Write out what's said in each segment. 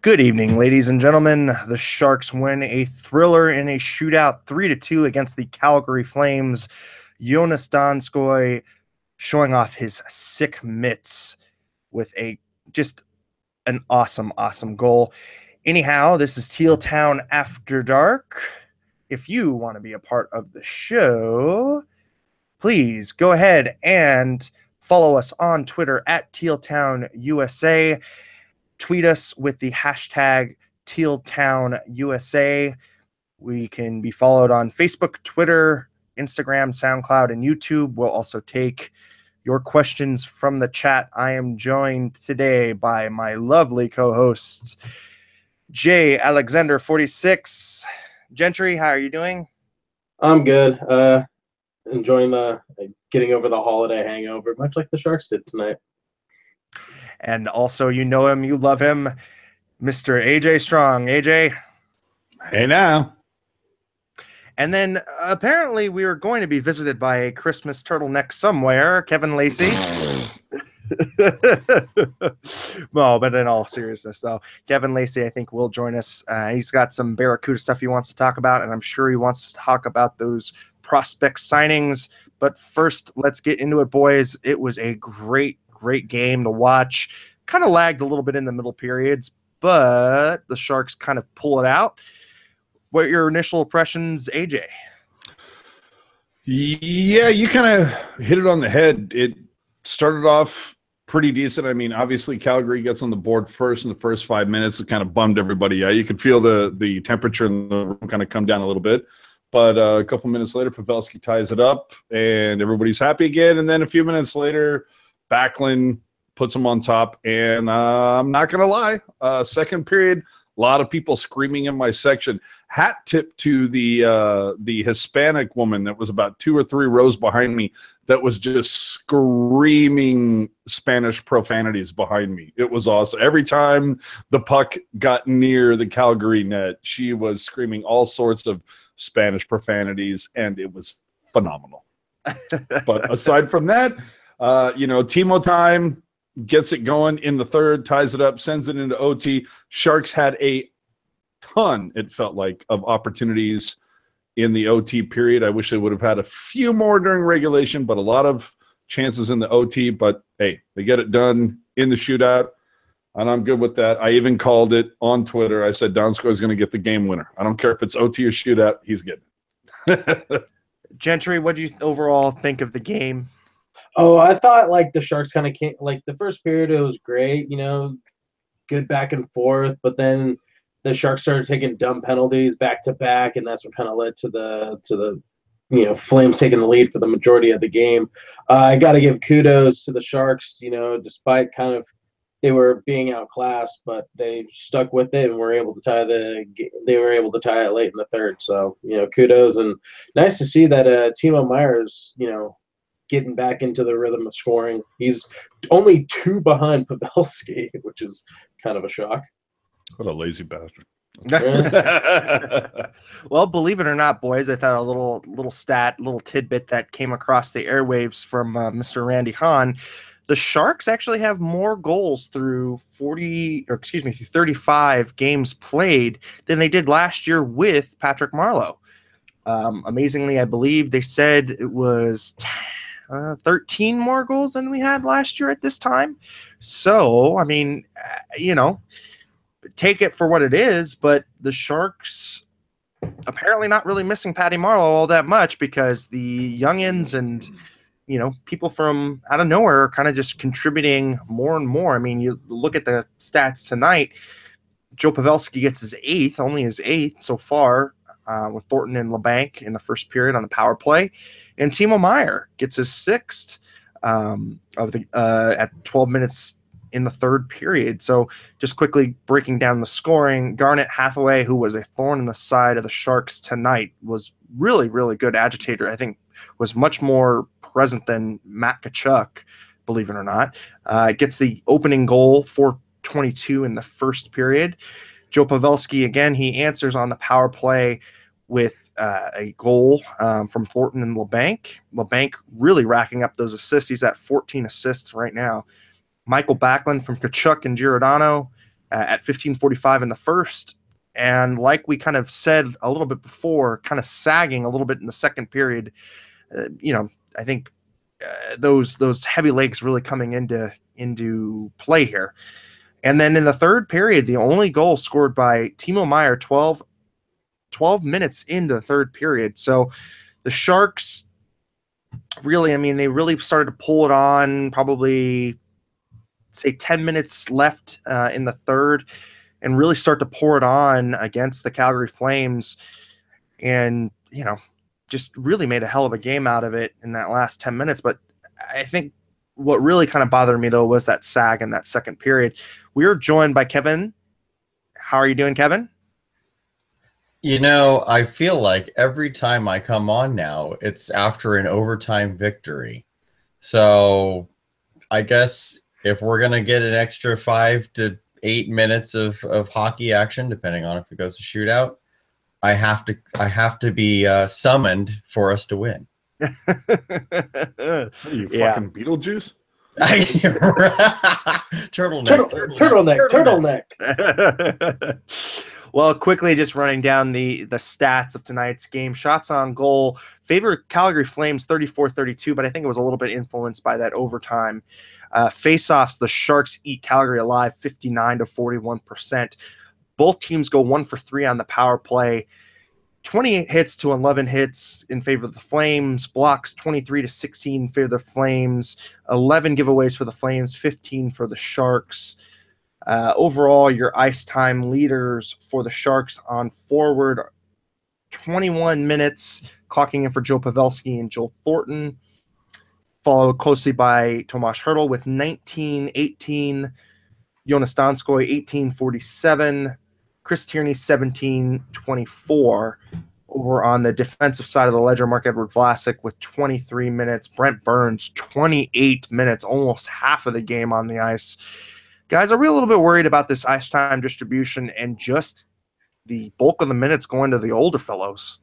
Good evening, ladies and gentlemen. The Sharks win a thriller in a shootout 3-2 against the Calgary Flames. Jonas Donskoi showing off his sick mitts with just an awesome goal. Anyhow, this is Teal Town After Dark. If you want to be a part of the show, please go ahead and follow us on Twitter at TealTownUSA. Tweet us with the hashtag TealTownUSA. We can be followed on Facebook, Twitter, Instagram, SoundCloud, and YouTube. We'll also take your questions from the chat. I am joined today by my lovely co-hosts, Jay Alexander 46. Jentry, how are you doing? I'm good. Enjoying the getting over the holiday hangover, much like the Sharks did tonight. And also, you know him, you love him, Mr. AJ Strong. AJ? Hey now. And then apparently we are going to be visited by a Christmas turtleneck somewhere, Kevin Lacy. Well, but in all seriousness, though, Kevin Lacy, I think, will join us. He's got some Barracuda stuff he wants to talk about, and I'm sure he wants to talk about those prospect signings. But first, let's get into it, boys. It was a great game to watch. Kind of lagged a little bit in the middle periods, but the Sharks kind of pull it out. What are your initial impressions, AJ? Yeah, you kind of hit it on the head. It started off pretty decent. I mean, obviously Calgary gets on the board first in the first 5 minutes. It kind of bummed everybody out. You could feel the temperature in the room kind of come down a little bit. But a couple minutes later, Pavelski ties it up, and everybody's happy again. And then a few minutes later, Backlund puts them on top. And I'm not going to lie, second period, a lot of people screaming in my section. Hat tip to the Hispanic woman that was about 2 or 3 rows behind me that was just screaming Spanish profanities behind me. It was awesome. Every time the puck got near the Calgary net, she was screaming all sorts of Spanish profanities, and it was phenomenal. But aside from that, Timo time gets it going in the third, ties it up, sends it into OT. Sharks had a ton, it felt like, of opportunities in the OT period. I wish they would have had a few more during regulation, but a lot of chances in the OT. But, hey, they get it done in the shootout, and I'm good with that. I even called it on Twitter. I said Donskoi is going to get the game winner. I don't care if it's OT or shootout. He's getting it. Gentry, what do you overall think of the game? Oh, I thought the Sharks kind of came the first period. It was great, good back and forth. But then the Sharks started taking dumb penalties back to back, and that's what kind of led to the Flames taking the lead for the majority of the game. I got to give kudos to the Sharks. Despite kind of they were being outclassed, but they stuck with it and were able to tie it late in the third. So kudos, and nice to see that Timo Meier's getting back into the rhythm of scoring. He's only 2 behind Pavelski, which is kind of a shock. What a lazy bastard. Well, believe it or not, boys, I thought a little tidbit that came across the airwaves from Mr. Randy Hahn. The Sharks actually have more goals through 35 games played than they did last year with Patrick Marleau. Amazingly, I believe they said it was 13 more goals than we had last year at this time. So, I mean, take it for what it is, but the Sharks apparently not really missing Patty Marleau all that much, because the youngins and people from out of nowhere are kind of just contributing more and more. I mean, you look at the stats tonight, Joe Pavelski gets only his eighth so far, with Thornton and LeBanc in the first period on the power play, and Timo Meier gets his 6th at 12 minutes in the third period. So just quickly breaking down the scoring, Garnet Hathaway, who was a thorn in the side of the Sharks tonight, was really, really good agitator. I think was much more present than Matt Tkachuk, believe it or not. Gets the opening goal, 4:22 in the first period. Joe Pavelski, again, he answers on the power play with a goal from Thornton and LeBanc. LeBanc really racking up those assists. He's at 14 assists right now. Michael Backlund from Tkachuk and Giordano at 15:45 in the first. And like we kind of said a little bit before, kind of sagging a little bit in the second period. I think those heavy legs really coming into play here. And then in the third period, the only goal scored by Timo Meier 12 minutes into the third period. So the Sharks really, they really started to pull it on probably, say, 10 minutes left in the third and really start to pour it on against the Calgary Flames. And, just really made a hell of a game out of it in that last 10 minutes. But I think what really kind of bothered me, though, was that sag in that second period. We are joined by Kevin. How are you doing, Kevin? I feel like every time I come on now, it's after an overtime victory. So I guess if we're going to get an extra 5 to 8 minutes of hockey action, depending on if it goes to shootout, I have to be summoned for us to win. What are you, fucking Beetlejuice? Turtleneck. Well, quickly just running down the stats of tonight's game. Shots on goal favor Calgary Flames 34-32, but I think it was a little bit influenced by that overtime. Face-offs, the Sharks eat Calgary alive 59-41%. Both teams go 1 for 3 on the power play. 28 hits to 11 hits in favor of the Flames. Blocks 23-16 in favor of the Flames. 11 giveaways for the Flames, 15 for the Sharks. Overall, your ice time leaders for the Sharks on forward, 21 minutes, clocking in for Joe Pavelski and Joel Thornton, followed closely by Tomas Hertl with 19-18, Jonas Donskoi 18-47, Chris Tierney 17-24. Over on the defensive side of the ledger, Mark-Edward Vlasic with 23 minutes, Brent Burns 28 minutes, almost half of the game on the ice. Guys, are we a little bit worried about this ice time distribution and just the bulk of the minutes going to the older fellows?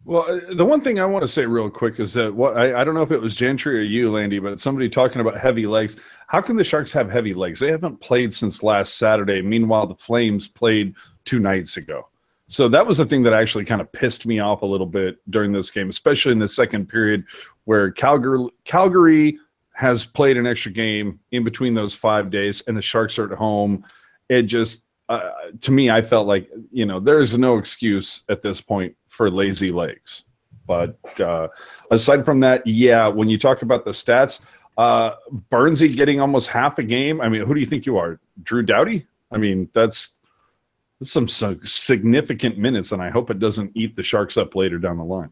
Well, the one thing I want to say real quick is that I don't know if it was Jentry or you, Landi, but somebody talking about heavy legs. How can the Sharks have heavy legs? They haven't played since last Saturday. Meanwhile, the Flames played 2 nights ago. So that was the thing that actually kind of pissed me off a little bit during this game, especially in the second period where Calgary has played an extra game in between those 5 days and the Sharks are at home. It just, to me, I felt like, there's no excuse at this point for lazy legs. But aside from that, when you talk about the stats, Burnsy getting almost half a game. Who do you think you are? Drew Doughty? That's some significant minutes, and I hope it doesn't eat the Sharks up later down the line.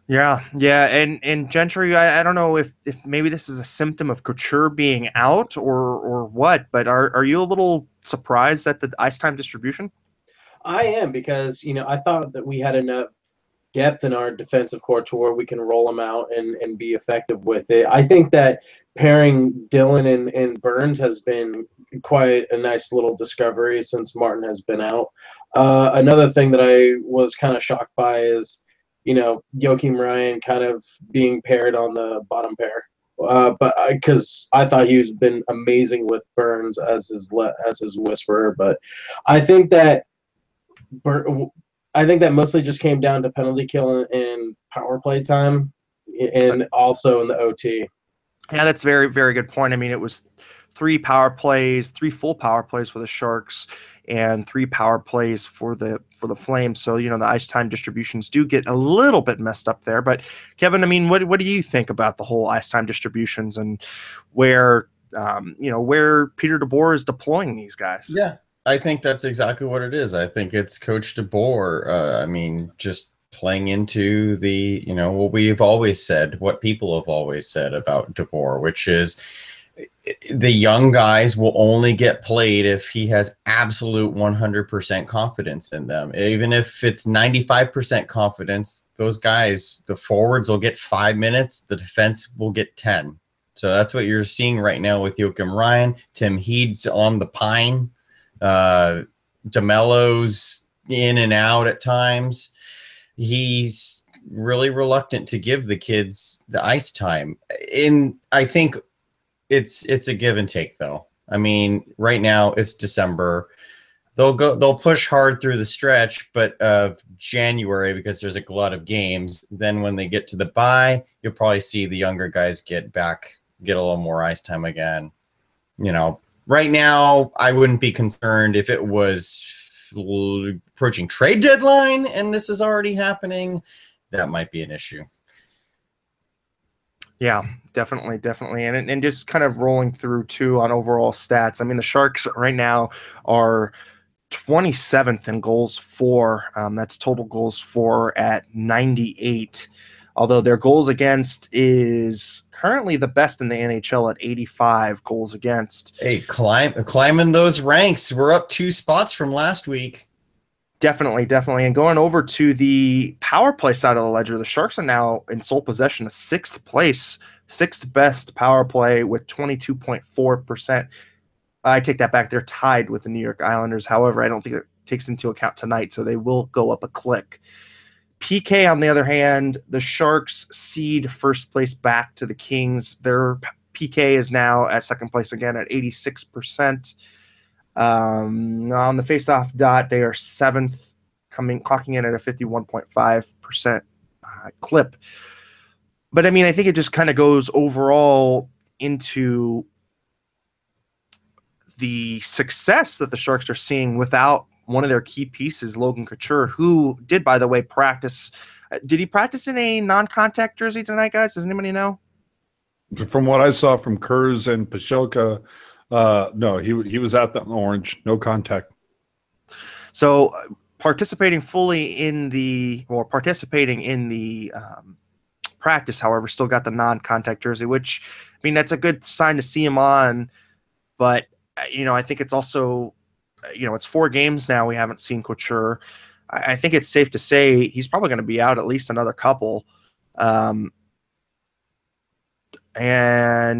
Yeah, and Gentry, I don't know if maybe this is a symptom of Couture being out or what, but are you a little surprised at the ice time distribution? I am, because I thought that we had enough depth in our defensive core to where we can roll them out and be effective with it. I think that pairing Dylan and Burns has been quite a nice little discovery since Martin has been out. Another thing that I was kind of shocked by is Joakim Ryan kind of being paired on the bottom pair, but because I thought he's been amazing with Burns as his whisperer. But I think that mostly just came down to penalty kill and power play time, and also in the OT. Yeah, that's very, very good point. It was 3 full power plays for the Sharks and 3 power plays for the Flames. So, the ice time distributions do get a little bit messed up there. But Kevin, what do you think about the whole ice time distributions and where Peter DeBoer is deploying these guys? Yeah, I think that's exactly what it is. I think it's Coach DeBoer. Just playing into the, what we've always said, what people have always said about DeBoer, which is the young guys will only get played if he has absolute 100% confidence in them. Even if it's 95% confidence, those guys, the forwards will get 5 minutes, the defense will get 10. So that's what you're seeing right now with Joakim Ryan. Tim Heed's on the pine. DeMello's in and out at times. He's really reluctant to give the kids the ice time. I think it's a give and take, though. I mean, right now it's December. They'll push hard through the stretch, but of January, because there's a glut of games. Then when they get to the bye, you'll probably see the younger guys get a little more ice time again. You know, right now I wouldn't be concerned if it was approaching trade deadline and this is already happening. That might be an issue. Yeah, definitely. And just kind of rolling through too on overall stats. I mean, the Sharks right now are 27th in goals for. That's total goals for at 98. Although their goals against is currently the best in the NHL at 85 goals against. Hey, climbing those ranks. We're up 2 spots from last week. Definitely. And going over to the power play side of the ledger, the Sharks are now in sole possession of 6th place, 6th best power play with 22.4%. I take that back. They're tied with the New York Islanders. However, I don't think it takes into account tonight, so they will go up a click. PK, on the other hand, the Sharks cede first place back to the Kings. Their PK is now at second place again at 86%. On the face-off dot, they are 7th, clocking in at a 51.5% clip. But, I mean, I think it just kind of goes overall into the success that the Sharks are seeing without one of their key pieces, Logan Couture, who did, by the way, practice. Did he practice in a non-contact jersey tonight, guys? Does anybody know? From what I saw from Kurz and Pashelka, no, he was at the orange, no contact. So participating in the practice, however, still got the non-contact jersey, which, I mean, that's a good sign to see him on. But, you know, I think it's also, you know, it's 4 games now we haven't seen Couture. I think it's safe to say he's probably going to be out at least another couple. And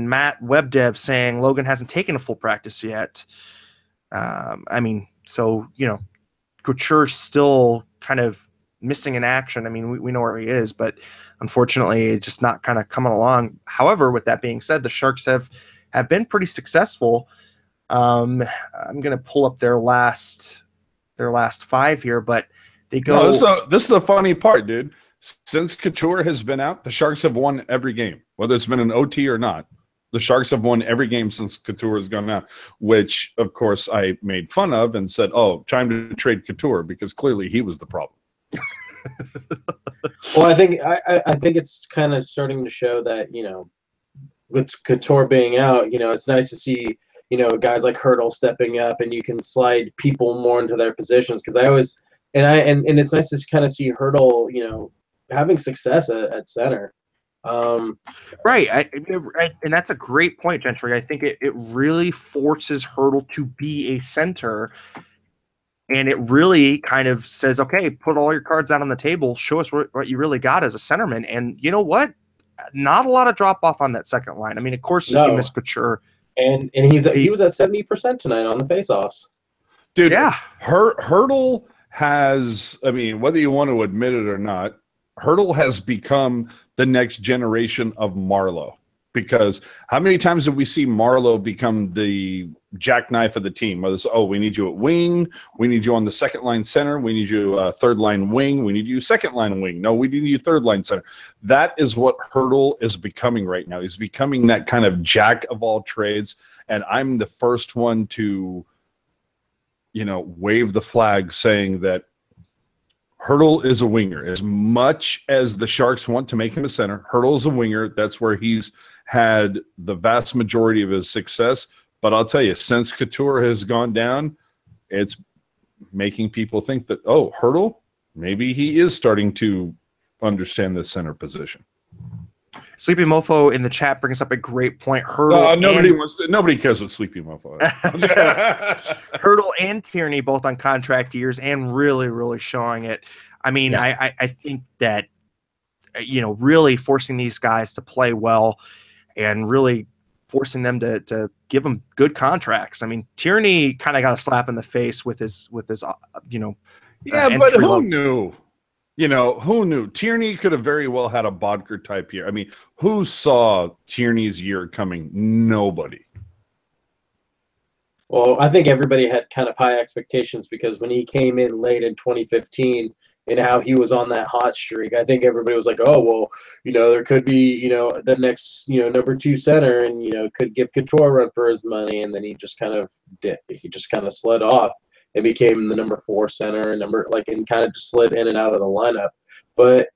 Matt Webdev saying Logan hasn't taken a full practice yet. I mean, so, you know, Couture's still kind of missing in action. I mean, we know where he is, but unfortunately, it's just not kind of coming along. However, with that being said, the Sharks have been pretty successful. I'm going to pull up their last 5 here, but they go. No, this is the funny part, dude. Since Couture has been out, the Sharks have won every game, whether it's been an OT or not. The Sharks have won every game since Couture has gone out, which, of course, I made fun of and said, oh, time to trade Couture because clearly he was the problem. Well, I think it's kind of starting to show that, you know, with Couture being out, you know, it's nice to see, you know, guys like Hurdle stepping up and you can slide people more into their positions. Because and it's nice to kind of see Hurdle, you know, having success at center. Right. And that's a great point, Gentry. I think it really forces Hurdle to be a center. And it really kind of says, okay, put all your cards out on the table. Show us what you really got as a centerman. And you know what? Not a lot of drop off on that second line. I mean, of course, you miss Couture. And he was at 70% tonight on the faceoffs. Dude, yeah. Hurdle has, I mean, whether you want to admit it or not, Hurdle has become the next generation of Marlowe. Because how many times have we seen Marlowe become the jackknife of the team? Whether it's, oh, we need you at wing, we need you on the second line center, we need you third line wing, we need you second line wing. No, we need you third line center. That is what Hurdle is becoming right now. He's becoming that kind of jack of all trades. And I'm the first one to, you know, wave the flag saying that Hurdle is a winger. As much as the Sharks want to make him a center, Hurdle is a winger. That's where he's had the vast majority of his success. But I'll tell you, since Couture has gone down, it's making people think that, oh, Hurdle, maybe he is starting to understand the center position. Sleepy Mofo in the chat brings up a great point. Hurdle. Nobody cares what Sleepy Mofo is. Hurdle and Tierney both on contract years and really, really showing it. I mean, yeah. I think that, you know, really forcing these guys to play well and really forcing them to give them good contracts. I mean, Tierney kind of got a slap in the face with his you know. Yeah, but who knew? You know, who knew? Tierney could have very well had a Bodker type year. I mean, who saw Tierney's year coming? Nobody. Well, I think everybody had kind of high expectations because when he came in late in 2015 and how he was on that hot streak, I think everybody was like, oh, well, there could be, the next, number 2 center and, could give Couture a run for his money. And then he just kind of slid off and became the number 4 center and and kind of just slid in and out of the lineup. But,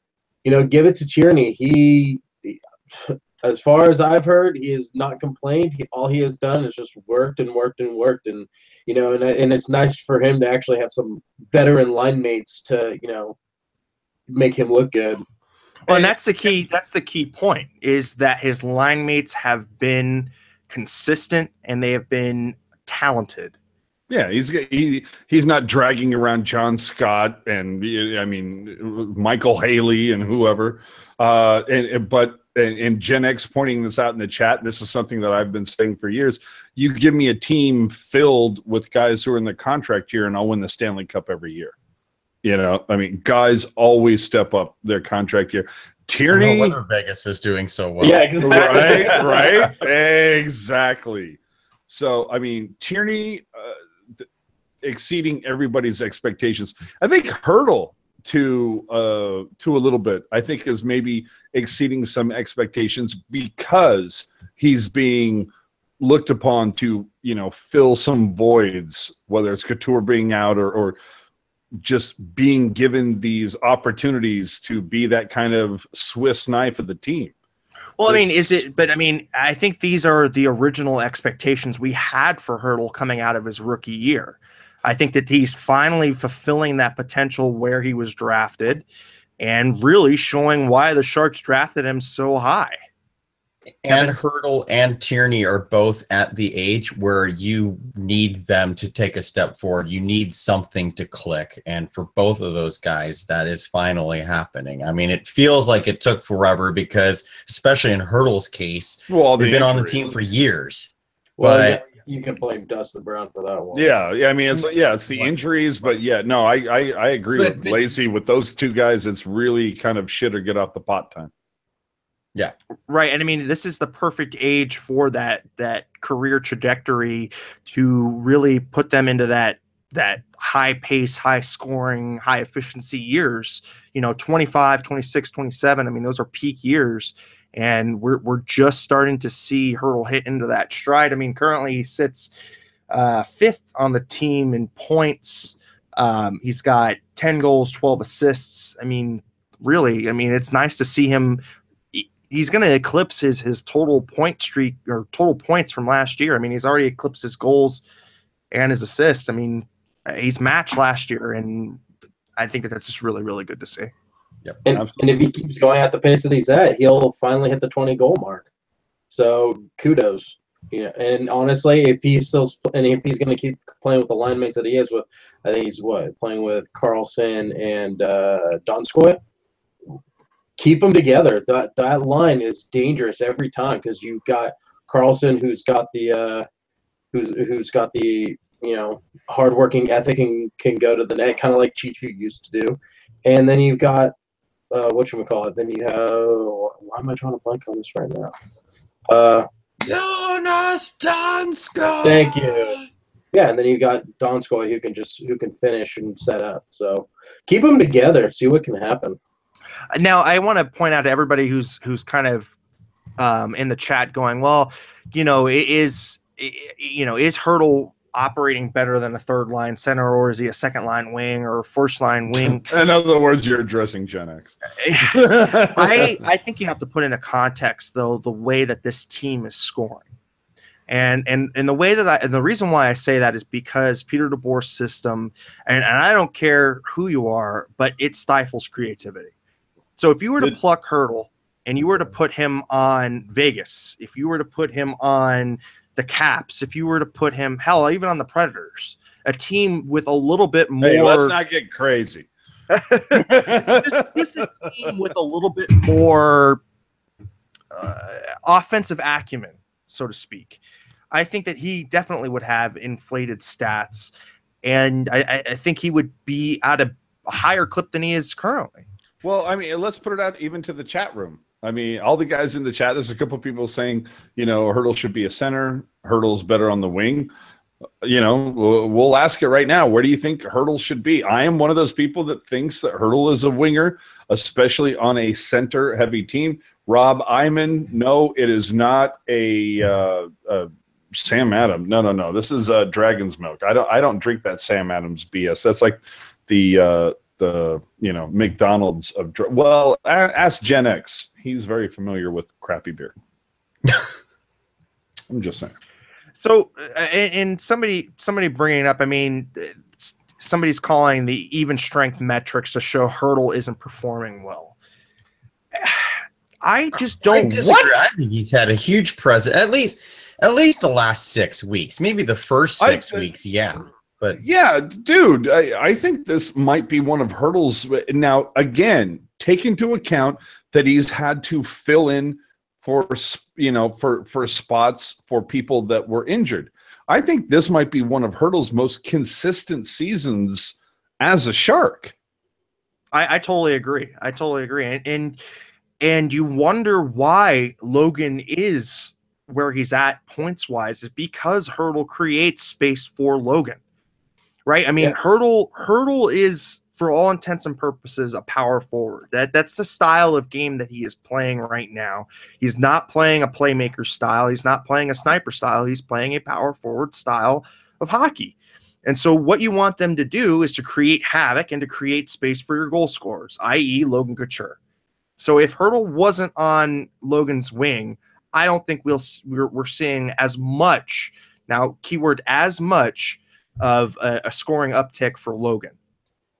give it to Tierney. He as far as I've heard, he has not complained. All he has done is just worked and worked and worked, and and it's nice for him to actually have some veteran line mates to make him look good. Well, and that's the key. That's the key point, is that his line mates have been consistent and they have been talented. Yeah, he's not dragging around John Scott and Michael Haley and whoever, and Gen X pointing this out in the chat, and this is something that I've been saying for years. You give me a team filled with guys who are in the contract year, and I'll win the Stanley Cup every year. Guys always step up their contract year. Tierney, no wonder Vegas is doing so well. Yeah, exactly. right, exactly. So, Tierney exceeding everybody's expectations. I think Hurdle to a little bit, I think, is maybe exceeding some expectations because he's being looked upon to, fill some voids, whether it's Couture being out or just being given these opportunities to be that kind of Swiss knife of the team. Well, I think these are the original expectations we had for Hurdle coming out of his rookie year. I think that he's finally fulfilling that potential where he was drafted and really showing why the Sharks drafted him so high. And Hurdle and Tierney are both at the age where you need them to take a step forward. You need something to click. And for both of those guys, that is finally happening. It feels like it took forever because, especially in Hurdle's case, they've been on the team for years. Well, you can blame Dustin Brown for that one. Yeah. It's the injuries, but I agree with Lacy. With those two guys, it's really kind of shit or get off the pot time. Yeah. Right. And this is the perfect age for that career trajectory to really put them into that high pace, high scoring, high efficiency years, 25, 26, 27. Those are peak years. And we're just starting to see Hurdle hit into that stride. Currently he sits 5th on the team in points. He's got 10 goals, 12 assists. Really, it's nice to see him. He's going to eclipse his total point streak or total points from last year. He's already eclipsed his goals and his assists. He's matched last year, and I think that's just really, really good to see. Yep. And if he keeps going at the pace that he's at, he'll finally hit the 20-goal mark. So kudos. And honestly, if he's going to keep playing with the line mates that he is with, I think he's playing with Carlson and Donskoi. Keep them together. That line is dangerous every time because you've got Carlson who's got the hardworking ethic and can go to the net, kind of like Chichu used to do. And then you've got whatchamacallit. Then you have, why am I trying to blank on this right now? Jonas Donskoi. Thank you. Yeah, and then you got Donskoi who can finish and set up. So keep them together. See what can happen. Now, I want to point out to everybody who's kind of in the chat going, well, is Hurdle operating better than a third line center, or is he a second line wing or a first line wing? In other words, you're addressing Gen X. I think you have to put into context, though, the way that this team is scoring. And the way that the reason why I say that is because Peter DeBoer's system, and I don't care who you are, but it stifles creativity. So if you were to pluck Hurdle and you were to put him on Vegas, if you were to put him on the Caps, if you were to put him, hell, even on the Predators, a team with a little bit more. Hey, let's not get crazy. Just a team with a little bit more offensive acumen, so to speak. I think that he definitely would have inflated stats, and I think he would be at a higher clip than he is currently. Well, let's put it out even to the chat room. All the guys in the chat, there's a couple of people saying, Hurdle should be a center. Hurdle's better on the wing. we'll ask it right now. Where do you think Hurdle should be? I am one of those people that thinks that Hurdle is a winger, especially on a center-heavy team. Rob Iman, no, it is not a Sam Adams. No. This is Dragon's Milk. I don't drink that Sam Adams BS. That's like the McDonald's of. Well, ask Gen X. He's very familiar with crappy beer. I'm just saying. So, and somebody bringing it up. I mean, somebody's calling the even strength metrics to show Hurdle isn't performing well. I just don't. I disagree. I think he's had a huge presence. At least the last 6 weeks, maybe the first 6 weeks. Yeah, but yeah, dude, I think this might be one of Hurdle's. Now, again, take into account that he's had to fill in for spots for people that were injured. I think this might be one of Hurdle's most consistent seasons as a Shark. I totally agree. And you wonder why Logan is where he's at points wise is because Hurdle creates space for Logan, right? I mean, yeah. Hurdle is, for all intents and purposes, a power forward. That's the style of game that he is playing right now. He's not playing a playmaker style. He's not playing a sniper style. He's playing a power forward style of hockey. And so what you want them to do is to create havoc and to create space for your goal scorers, i.e. Logan Couture. So if Hurdle wasn't on Logan's wing, I don't think we're seeing as much, now keyword as much, of a scoring uptick for Logan.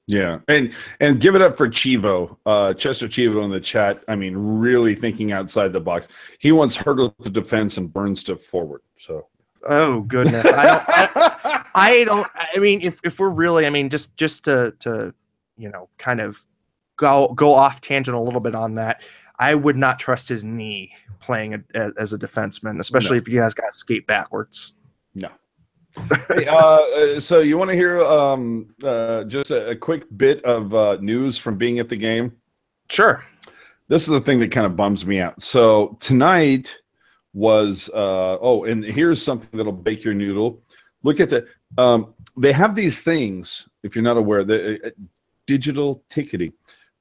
Yeah, and give it up for Chivo, Chester Chivo in the chat. I mean, really thinking outside the box. He wants Hurdle to defense and Burns to forward. So, oh goodness, I don't. I mean, if we're really, I mean, just to kind of go off tangent a little bit on that, I would not trust his knee playing as a defenseman, especially if you guys got to skate backwards. No. Hey, so you want to hear just a quick bit of news from being at the game? Sure. This is the thing that kind of bums me out. So tonight was and here's something that'll bake your noodle. Look at they have these things, if you're not aware, the digital ticketing.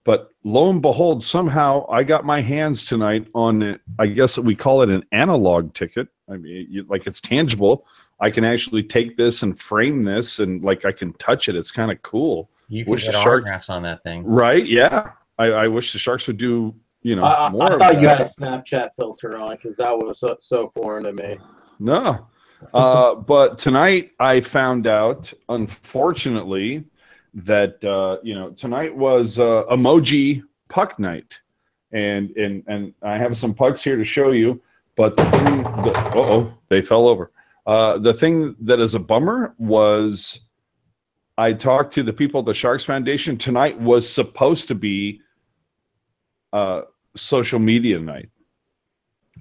But lo and behold, somehow I got my hands tonight on, I guess we call it an analog ticket. I mean, like it's tangible. I can actually take this and frame this, and like I can touch it. It's kind of cool. You can get autographs on that thing, right? Yeah. I wish the Sharks would do, more. I thought you had a Snapchat filter on because that was so foreign to me. No, but tonight I found out, unfortunately, that tonight was emoji puck night, and I have some pucks here to show you. But the thing they fell over. The thing that is a bummer was I talked to the people at the Sharks Foundation. Tonight was supposed to be social media night.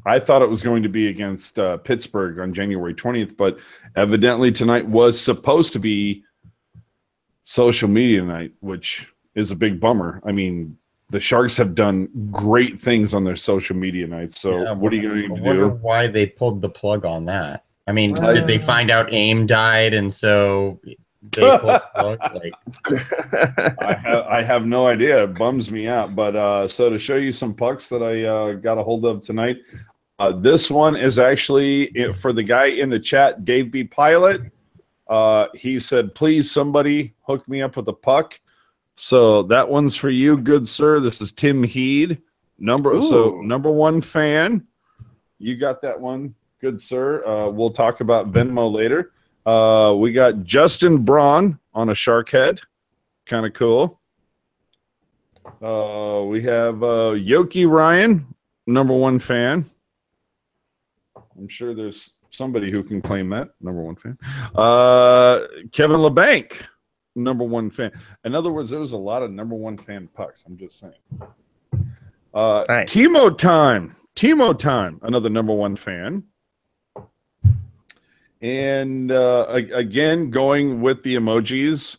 I thought it was going to be against Pittsburgh on January 20th, but evidently tonight was supposed to be social media night, which is a big bummer. I mean, the Sharks have done great things on their social media nights. So yeah, what are you going to do? Why they pulled the plug on that? I mean, did they find out AIM died and so they pulled the plug? Like, I have no idea. It bums me out. But so to show you some pucks that I got a hold of tonight, this one is actually for the guy in the chat, Dave B. Pilot. He said, please, somebody hook me up with a puck. So that one's for you, good sir. This is Tim Heed, number one fan. You got that one, good sir. We'll talk about Venmo later. We got Justin Braun on a shark head. Kind of cool. We have Yoki Ryan, number one fan. I'm sure there's somebody who can claim that, number one fan. Kevin LeBanc, number one fan. In other words, there was a lot of number one fan pucks. I'm just saying. Nice. Timo Time, another number one fan. And again, going with the emojis,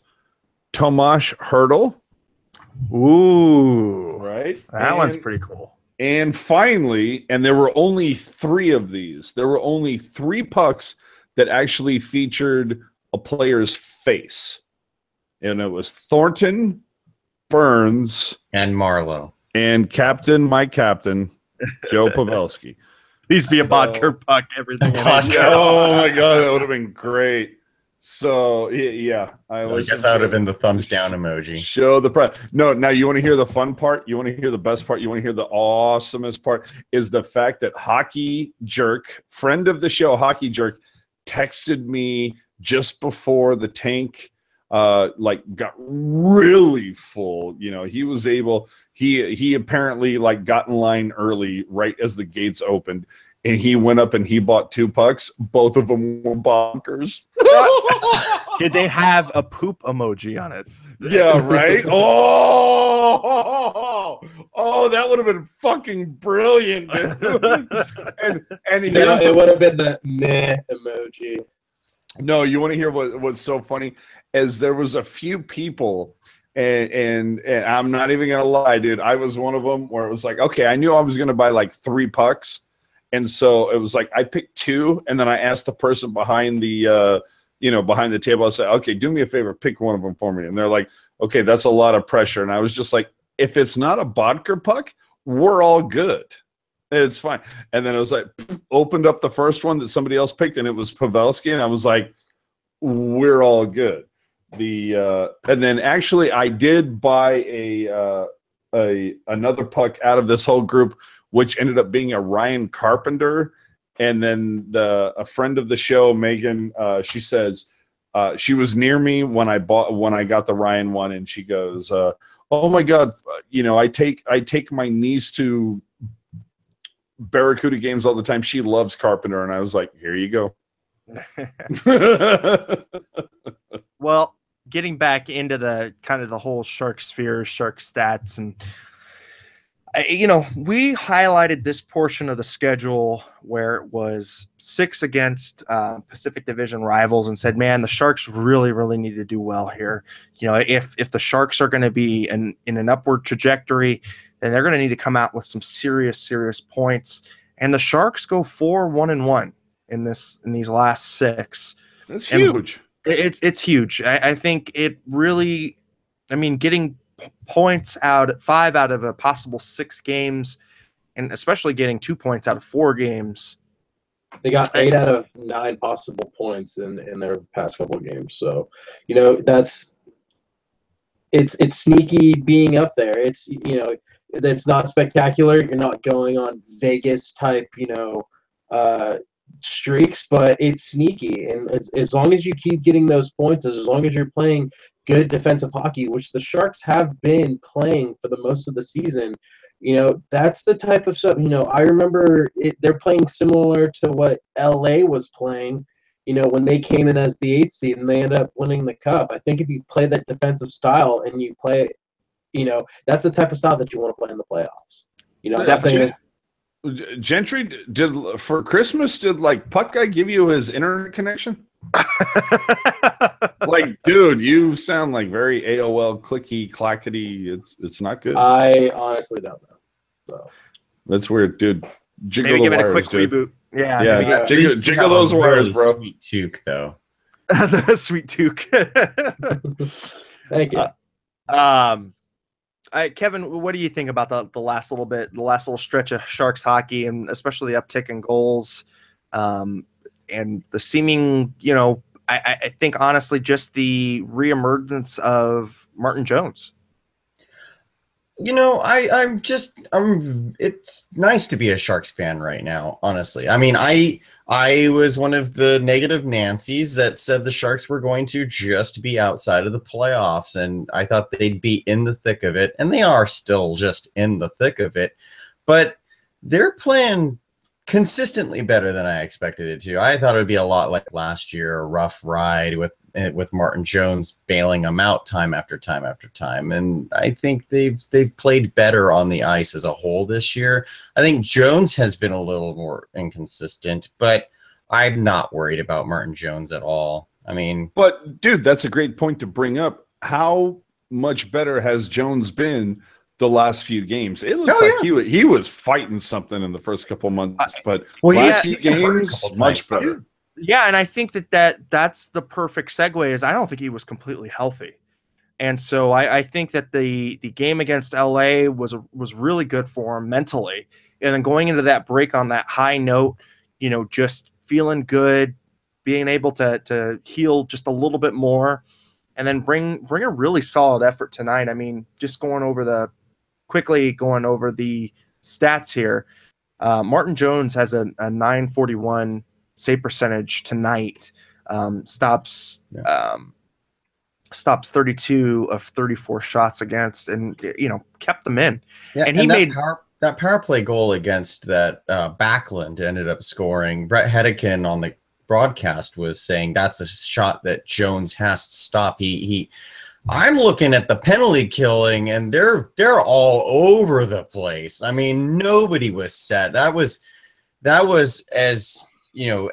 Tomasz Hurdle. Ooh. Right? That one's pretty cool. And finally, and there were only 3 of these. There were only 3 pucks that actually featured a player's face. And it was Thornton, Burns, and Marlowe. And my captain, Joe Pavelski. Needs to be a vodka puck, everything. Oh my God, that would have been great. So yeah, I guess that would have been the thumbs down emoji. Show the press. No, now you want to hear the fun part? You want to hear the best part? You want to hear the awesomest part? Is the fact that Hockey Jerk, friend of the show, Hockey Jerk, texted me just before the tank got really full. You know, he was able. He apparently got in line early, right as the gates opened. And he went up and he bought 2 pucks. Both of them were bonkers. Did they have a poop emoji on it? Yeah, right? Oh, that would have been fucking brilliant, dude. and it would have been the meh emoji. No, you want to hear what's so funny? As there was a few people, and I'm not even going to lie, dude. I was one of them where it was like, okay, I knew I was going to buy 3 pucks. And so it was I picked 2, and then I asked the person behind the behind the table. I said, "Okay, do me a favor, pick one of them for me." And they're like, "Okay, that's a lot of pressure." And I was just like, "If it's not a vodka puck, we're all good. It's fine." And then it was opened up the first one that somebody else picked, and it was Pavelski, and I was like, "We're all good." And then actually I did buy another puck out of this whole group, which ended up being a Ryan Carpenter. And then a friend of the show, Megan, she says she was near me when I got the Ryan one, and she goes, "Oh my God, I take my niece to Barracuda games all the time. She loves Carpenter." And I was like, "Here you go." Well, getting back into the kind of the whole Shark sphere, Shark stats, and we highlighted this portion of the schedule where it was 6 against Pacific Division rivals and said, man, the Sharks really, really need to do well here. If the Sharks are going to be in an upward trajectory, then they're going to need to come out with some serious points. And the Sharks go 4-1-1 in these last 6. That's huge. It's huge. I think it really, getting points 5 out of a possible 6 games, and especially getting 2 points out of 4 games. They got 8 out of 9 possible points in their past couple of games. So, it's sneaky being up there. It's it's not spectacular. You're not going on Vegas type, streaks, but it's sneaky. And as long as you keep getting those points, as long as you're playing good defensive hockey, which the Sharks have been playing for the most of the season, that's the type of stuff. I remember they're playing similar to what LA was playing, when they came in as the 8th seed and they ended up winning the cup. I think if you play that defensive style and you play, that's the type of style that you want to play in the playoffs. Jentry did for Christmas. Did Puck Guy give you his internet connection? Dude, you sound very AOL clicky clackety. It's not good. I honestly don't know. So that's weird, dude. Jiggle maybe give wires, it a quick dude. reboot. Yeah, yeah. Jiggle those wires, bro. Sweet toque, though. The sweet toque. Thank you. Kevin, what do you think about the last little stretch of Sharks hockey, and especially the uptick in goals, and the seeming, I think honestly just the reemergence of Martin Jones? It's nice to be a Sharks fan right now, honestly. I was one of the negative Nancys that said the Sharks were going to just be outside of the playoffs, and I thought they'd be in the thick of it, and they are still just in the thick of it, but they're playing consistently better than I expected it to. I thought it would be a lot like last year, a rough ride with Martin Jones bailing them out time after time after time. And I think they've played better on the ice as a whole this year. I think Jones has been a little more inconsistent, but I'm not worried about Martin Jones at all. But dude, that's a great point to bring up. How much better has Jones been the last few games? It looks he was fighting something in the first couple months, but last few games much better. Yeah, and I think that's the perfect segue. Is I don't think he was completely healthy. And so I think that the game against LA was really good for him mentally. And then going into that break on that high note, just feeling good, being able to heal just a little bit more, and then bring a really solid effort tonight. I mean, just going over the stats here. Martin Jones has a 941 save percentage tonight. Stops 32 of 34 shots against, and kept them in. Yeah, and he that made power play goal against that Backlund ended up scoring. Brett Hedekin on the broadcast was saying that's a shot that Jones has to stop. I'm looking at the penalty killing, and they're all over the place. I mean, nobody was set. That was as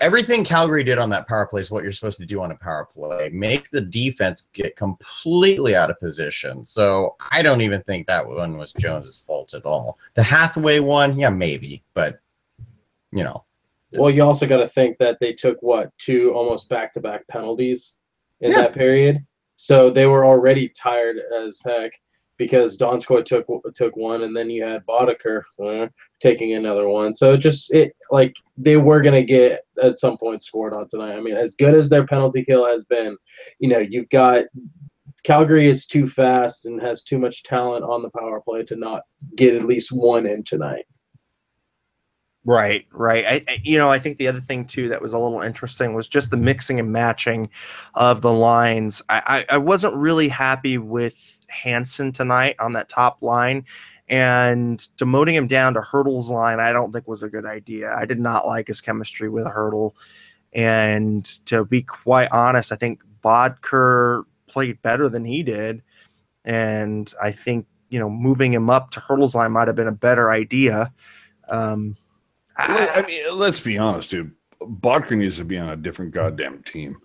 everything Calgary did on that power play is what you're supposed to do on a power play. Make the defense get completely out of position. So I don't even think that one was Jones's fault at all. The Hathaway one, yeah, maybe, but Well, you also got to think that they took two almost back-to-back penalties in that period. So they were already tired as heck because Donskoi took one, and then you had Boddicker taking another one. So they were gonna get at some point scored on tonight. I mean, as good as their penalty kill has been, you've got Calgary is too fast and has too much talent on the power play to not get at least one in tonight. Right. I think the other thing too that was a little interesting was just the mixing and matching of the lines. I wasn't really happy with Hansen tonight on that top line, and demoting him down to Hurdle's line I don't think was a good idea. I did not like his chemistry with Hurdle, and to be quite honest, I think Bodker played better than he did, and I think moving him up to Hurdle's line might have been a better idea. I mean, let's be honest, dude. Bodker needs to be on a different goddamn team.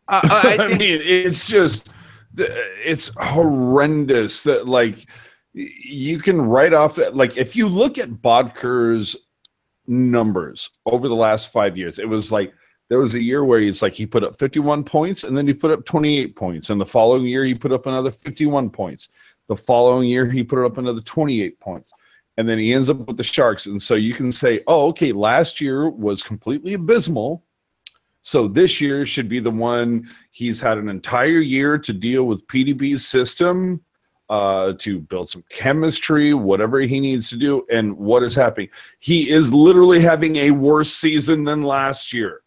I mean, it's horrendous that you can write off if you look at Bodker's numbers over the last 5 years, it was there was a year where he put up 51 points and then he put up 28 points, and the following year he put up another 51 points. The following year he put up another 28 points. And then he ends up with the Sharks. And so you can say, oh, okay, last year was completely abysmal. So this year should be the one. He's had an entire year to deal with PDB's system, to build some chemistry, whatever he needs to do. And what is happening? He is literally having a worse season than last year.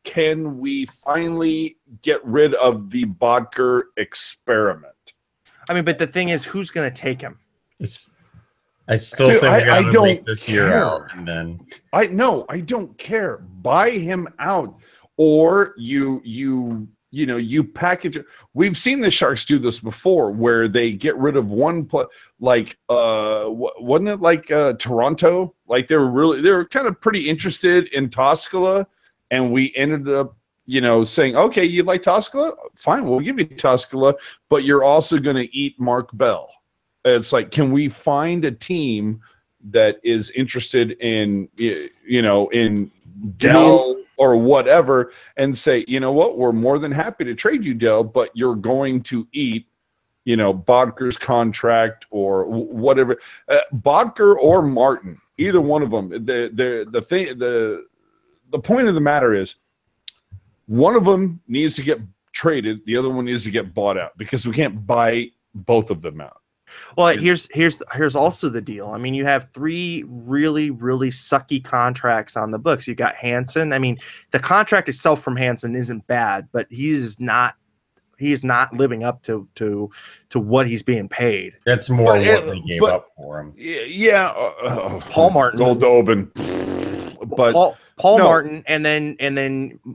Can we finally get rid of the Bodker experiment? I mean, but the thing is, who's going to take him? I still think we got to make this year out, and then I don't care. Buy him out, or you package it. We've seen the Sharks do this before, where they get rid of one play. Wasn't it Toronto? They were kind of pretty interested in Toskala, and we ended up saying, okay, you like Toskala? Fine, we'll give you Toskala, but you're also going to eat Mark Bell. It's can we find a team that is interested in, in Dell or whatever, and say, you know what, we're more than happy to trade you, Dell, but you're going to eat, Bodker's contract or whatever. Bodker or Martin, either one of them. The point of the matter is, one of them needs to get traded, the other one needs to get bought out, because we can't buy both of them out. Well, here's also the deal. I mean, you have three really, really sucky contracts on the books. You got Hansen. I mean, the contract itself from Hansen isn't bad, but he is not living up to what he's being paid. That's more what they gave up for him. Yeah, Paul Martin, Goldobin, but Paul Martin, and then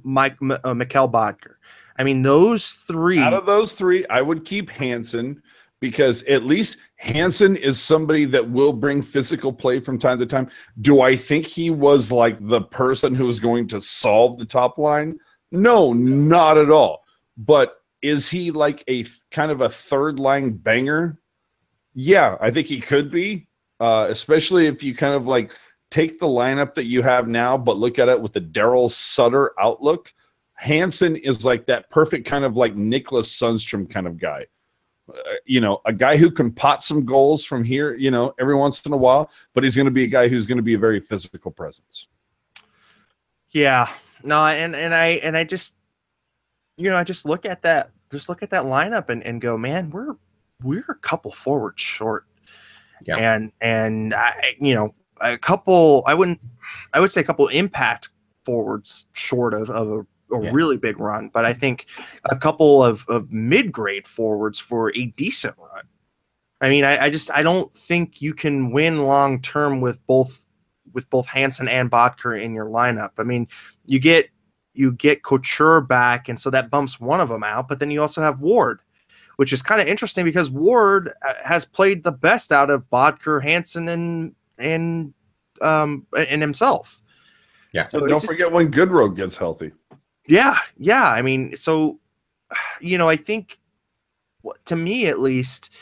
Mikael Bodker. I mean, those three. Out of those three, I would keep Hansen, because at least Hansen is somebody that will bring physical play from time to time. Do I think he was the person who was going to solve the top line? No, not at all. But is he a kind of a third line banger? Yeah, I think he could be, especially if you kind of take the lineup that you have now, but look at it with the Daryl Sutter outlook. Hansen is like that perfect kind of like Nicholas Sundstrom kind of guy. A guy who can pot some goals from here, every once in a while, but he's going to be a guy who's going to be a very physical presence. Yeah, no, and I just, I just look at that lineup and go, man, we're a couple forwards short. Yeah. And a couple, I would say a couple impact forwards short of a really big run, but I think a couple of mid-grade forwards for a decent run. I mean, I don't think you can win long term with both Hansen and Bodker in your lineup. I mean, you get Couture back, and so that bumps one of them out, but then you also have Ward, which is kind of interesting because Ward has played the best out of Bodker, Hansen, and himself. Yeah. So don't forget when Goodrow gets healthy. Yeah. I mean, so, I think, to me at least,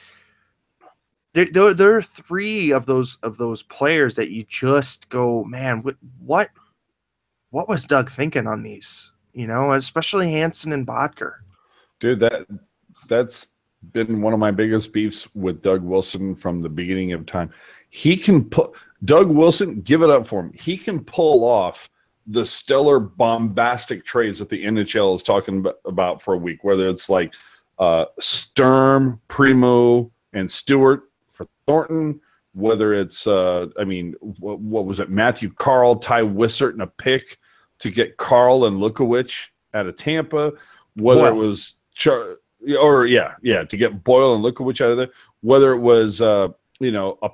there are three of those players that you just go, man, what was Doug thinking on these? Especially Hansen and Bodker. Dude, that's been one of my biggest beefs with Doug Wilson from the beginning of time. He can Doug Wilson, give it up for him. He can pull off the stellar bombastic trades that the NHL is talking about for a week, whether it's like Sturm, Primo, and Stewart for Thornton, whether it's what was it, Matthew Carl, Ty Wissert, and a pick to get Carl and Lukowicz out of Tampa, whether it was to get Boyle and Lukowicz out of there, whether it was a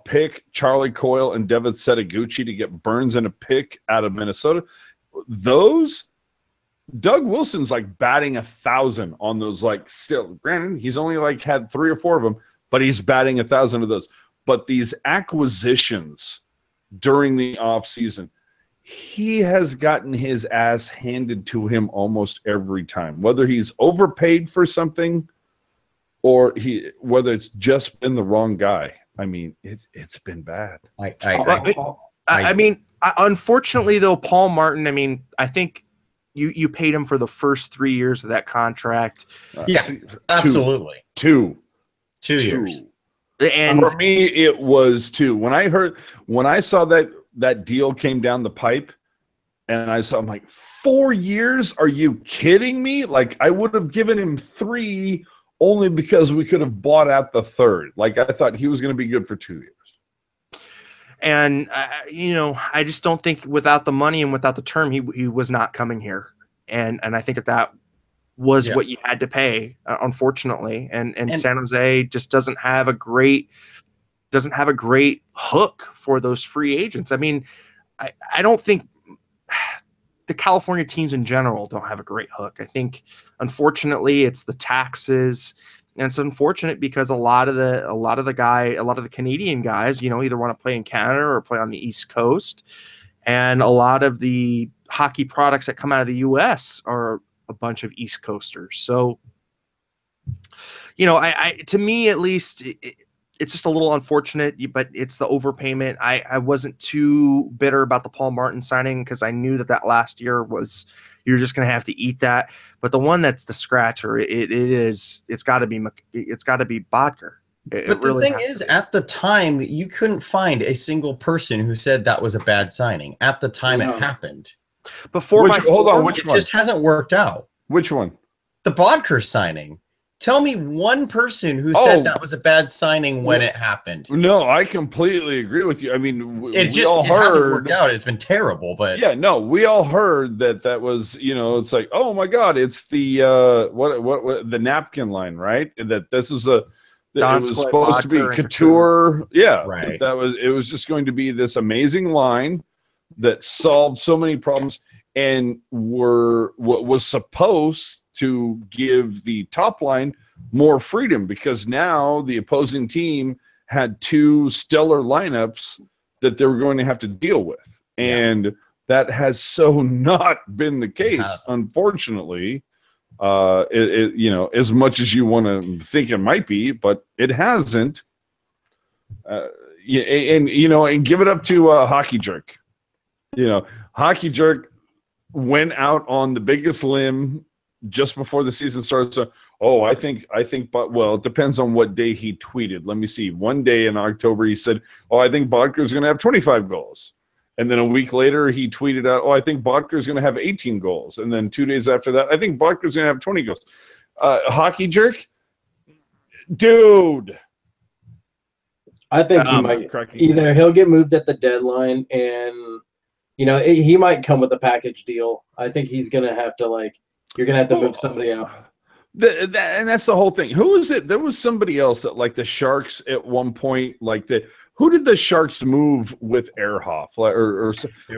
pick, Charlie Coyle and Devin Setaguchi to get Burns and a pick out of Minnesota. Those, Doug Wilson's like batting 1,000 on those. Like, still, granted, he's only like had 3 or 4 of them, but he's batting 1,000 of those. But these acquisitions during the offseason, he has gotten his ass handed to him almost every time, whether he's overpaid for something or whether it's just been the wrong guy. I mean, it's been bad. Unfortunately, though, Paul Martin, I mean, I think you paid him for the first 3 years of that contract. Absolutely. 2 years. And for me, it was 2. When I saw that deal came down the pipe, and I'm like, 4 years? Are you kidding me? Like, I would have given him 3 only because we could have bought out the 3rd. Like, I thought he was going to be good for 2 years. And, I just don't think without the money and without the term, he was not coming here. And I think that was what you had to pay, unfortunately. And San Jose just doesn't have a great hook for those free agents. I mean, I don't think the California teams in general don't have a great hook. I think, unfortunately, it's the taxes, and it's unfortunate because a lot of the Canadian guys, either want to play in Canada or play on the East Coast, and a lot of the hockey products that come out of the U.S. are a bunch of East Coasters. So, to me at least, it's just a little unfortunate, but it's the overpayment. I wasn't too bitter about the Paul Martin signing because I knew that last year you're just going to have to eat that. But the one that's the scratcher, it's got to be Bodker. But the thing is, at the time, you couldn't find a single person who said that was a bad signing at the time it happened. Which one? Just hasn't worked out. Which one? The Bodker signing. Tell me one person who said that was a bad signing when it happened. No, I completely agree with you. I mean, it hasn't worked out. It's been terrible, but we all heard that was, it's like, oh my God, it's the what the napkin line, right? That this is it was supposed to be couture. Yeah, right. It was just going to be this amazing line that solved so many problems and what was supposed to give the top line more freedom, because now the opposing team had 2 stellar lineups that they were going to have to deal with. And that has so not been the case, unfortunately. As much as you want to think it might be, but it hasn't. And give it up to Hockey Jerk. You know, Hockey Jerk went out on the biggest limb just before the season started. So, I think, but well, it depends on what day he tweeted. Let me see. One day in October, he said, I think Bodker's going to have 25 goals. And then a week later, he tweeted out, I think Bodker's going to have 18 goals. And then 2 days after that, I think Bodker's going to have 20 goals. Hockey Jerk? Dude. I think he might either he'll get moved at the deadline and, he might come with a package deal. I think he's going to have to, you're going to have to move somebody out. And that's the whole thing. Who is it? There was somebody else that, the Sharks at one point, who did the Sharks move with Ehrhoff?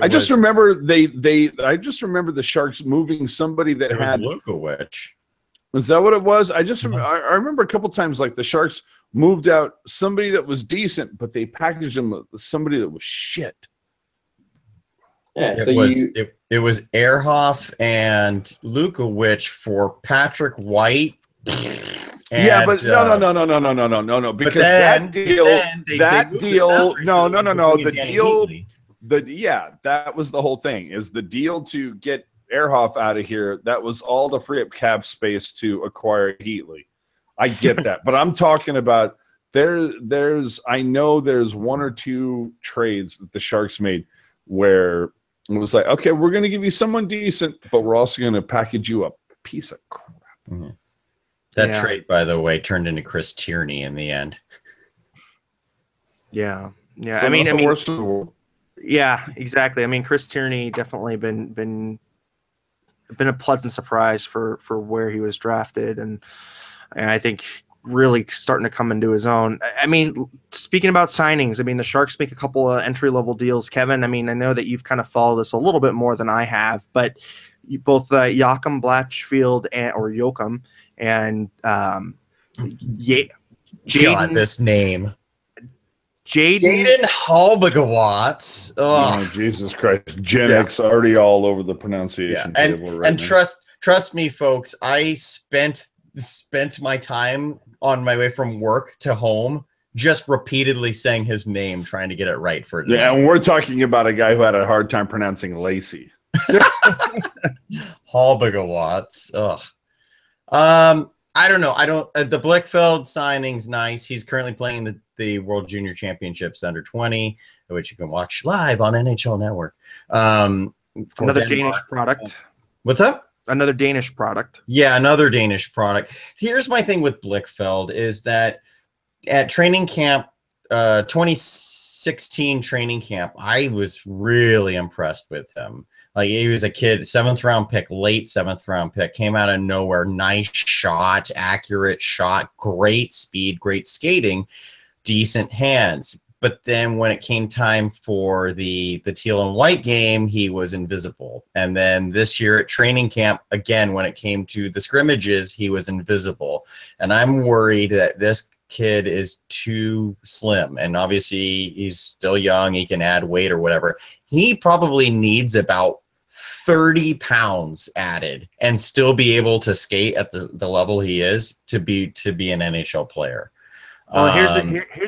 I just remember I just remember the Sharks moving somebody that had Lukowicz. Was that what it was? I remember a couple times the Sharks moved out somebody that was decent, but they packaged them with somebody that was shit. Yeah, it was Ehrhoff and Lukowicz for Patrick White. Yeah, but no. Because that deal, that was the whole thing. Is the deal to get Ehrhoff out of here? That was all to free up cap space to acquire Heatley. I get that, but I'm talking about I know there's one or two trades that the Sharks made where it was okay, we're going to give you someone decent, but we're also going to package you a piece of crap. Mm-hmm. That trade, by the way, turned into Chris Tierney in the end. Yeah. So I mean, yeah, exactly. I mean, Chris Tierney definitely been a pleasant surprise for where he was drafted, and I think really starting to come into his own. I mean, speaking about signings, I mean, the Sharks make a couple of entry-level deals. Kevin, I mean, I know that you've kind of followed this a little bit more than I have, but both Joachim Blatchfield and God, this name. Jaden Halbigawatz. Oh, Jesus Christ. Gen X already all over the pronunciation table and trust me, folks, I spent my time on my way from work to home just repeatedly saying his name, trying to get it right for tonight. Yeah, and we're talking about a guy who had a hard time pronouncing Lacy. Halbigawatz. Ugh. I don't know. The Blichfeld signing's nice. He's currently playing the World Junior Championships under 20, which you can watch live on NHL Network. Another Danish product. What's up? Another Danish product. Yeah, another Danish product. Here's my thing with Blichfeld is that at training camp, 2016 training camp, I was really impressed with him. He was a kid, 7th round pick, late 7th round pick, came out of nowhere. Nice shot, accurate shot, great speed, great skating, decent hands. But then when it came time for the teal and white game, he was invisible. And then this year at training camp, again, when it came to the scrimmages, he was invisible. And I'm worried that this kid is too slim. And obviously he's still young. He can add weight or whatever. He probably needs about 30 pounds added and still be able to skate at the level he is to be an NHL player. Well, here's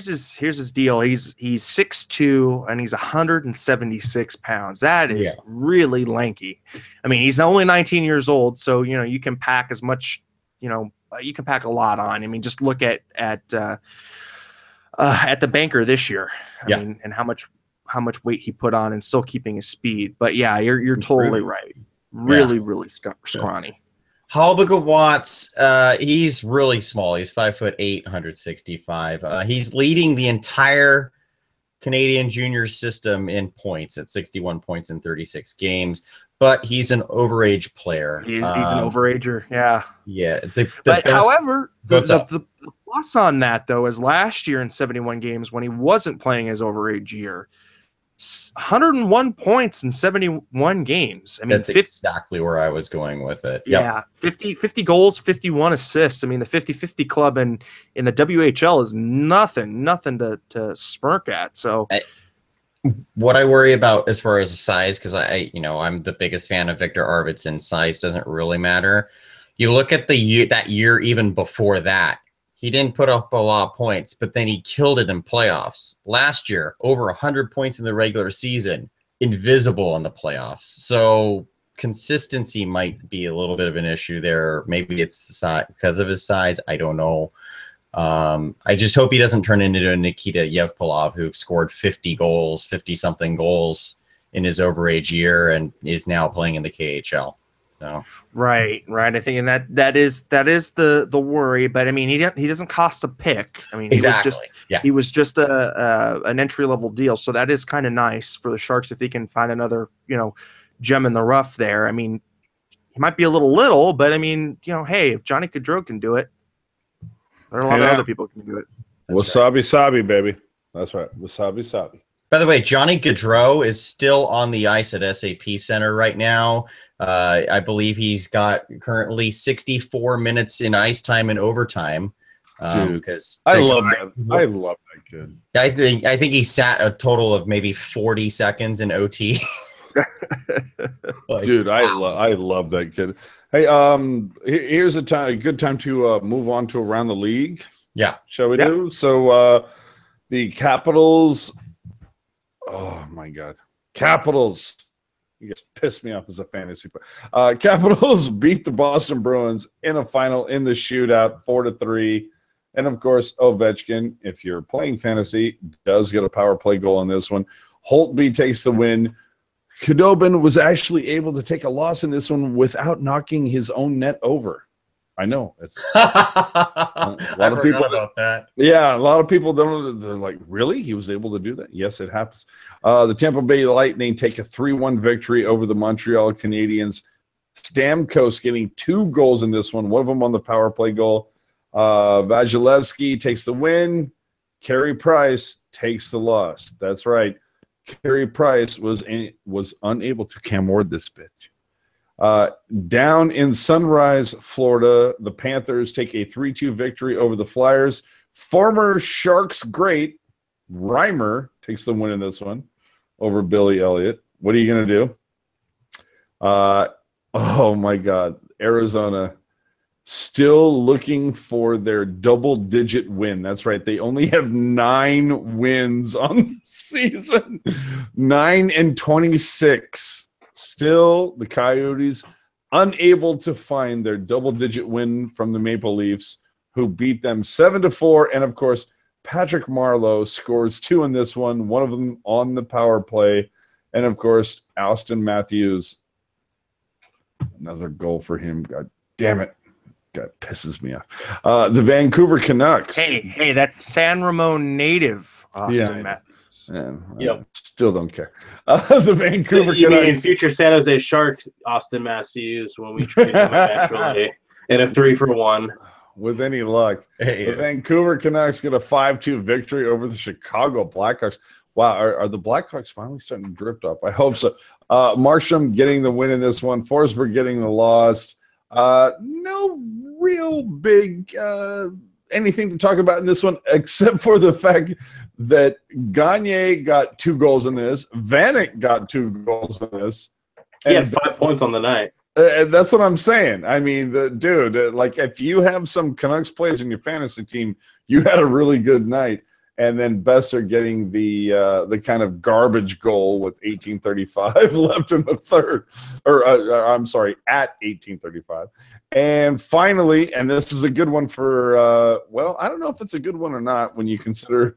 his deal. He's 6'2" and he's 176 pounds. That is really lanky. I mean, he's only 19 years old, so you can pack as much. You can pack a lot on. I mean, just look at the banker this year. I mean, and how much weight he put on and still keeping his speed. But yeah, you're totally right. Really scrawny. Halbigawatz, he's really small. He's 5'8", 165. He's leading the entire Canadian junior system in points at 61 points in 36 games. But he's an overage player. He's an overager. Yeah. Yeah. However, the plus on that though is last year in 71 games when he wasn't playing his overage year. 101 points in 71 games. I mean, that's exactly where I was going with it. Yep. Yeah, 50 goals, 51 assists. I mean, the 50-50 club in the WHL is nothing to smirk at. So, what I worry about as far as size, because I'm the biggest fan of Victor Arvidsson. Size doesn't really matter. You look at that year even before that. He didn't put up a lot of points, but then he killed it in playoffs. Last year, over 100 points in the regular season, invisible in the playoffs. So consistency might be a little bit of an issue there. Maybe it's because of his size. I don't know. I just hope he doesn't turn into a Nikita Yevpalov who scored 50-something goals in his overage year and is now playing in the KHL. So. Right. I think, and that is the worry. But I mean, he doesn't cost a pick. I mean, exactly. He was just an entry level deal. So that is kind of nice for the Sharks if they can find another gem in the rough there. I mean, he might be a little, but I mean, hey, if Johnny Gaudreau can do it, there are a lot of other people who can do it. Wasabi Sabi, baby. That's right. Wasabi Sabi. By the way, Johnny Gaudreau is still on the ice at SAP Center right now. I believe he's got currently 64 minutes in ice time and overtime. Because I love that kid. I think he sat a total of maybe 40 seconds in OT. Dude, wow. I love that kid. Hey, here's a good time to move on to around the league. Yeah, shall we do? So the Capitals. Oh my God, Capitals! You guys pissed me off as a fantasy player. Capitals beat the Boston Bruins in a final in the shootout, 4-3. And of course, Ovechkin, if you're playing fantasy, does get a power play goal on this one. Holtby takes the win. Khudobin was actually able to take a loss in this one without knocking his own net over. I know. It's a lot of people about that. Yeah, a lot of people don't. They're like, really? He was able to do that? Yes, it happens. The Tampa Bay Lightning take a 3-1 victory over the Montreal Canadiens. Stamkos getting 2 goals in this one. One of them on the power play goal. Vasilevsky takes the win. Carey Price takes the loss. That's right. Carey Price was unable to Cam Ward this bitch. Down in Sunrise, Florida, the Panthers take a 3-2 victory over the Flyers. Former Sharks great Reimer takes the win in this one over Billy Elliott. What are you going to do? Oh, my God. Arizona still looking for their double-digit win. That's right. They only have 9 wins on the season. 9-26. Still, the Coyotes unable to find their double-digit win from the Maple Leafs, who beat them 7-4. And, of course, Patrick Marleau scores 2 in this one of them on the power play. And, of course, Austin Matthews, another goal for him. God damn it. That pisses me off. The Vancouver Canucks. Hey, that's San Ramon native Austin Matthews. Yep. Still don't care. The Vancouver Canucks. Mean future San Jose Sharks Austin Matthews when we trade him eventually in a 3-for-1. With any luck. The Vancouver Canucks get a 5-2 victory over the Chicago Blackhawks. Wow, are the Blackhawks finally starting to drift up? I hope so. Markstrom getting the win in this one. Forsberg getting the loss. No real big anything to talk about in this one, except for the fact that Gagne got 2 goals in this. Vanek got 2 goals in this. He had 5 points on the night. That's what I'm saying. I mean, dude, like if you have some Canucks players in your fantasy team, you had a really good night. And then Besser getting the kind of garbage goal with 18:35 left in the third, I'm sorry, at 18:35. And finally, and this is a good one for, well, I don't know if it's a good one or not when you consider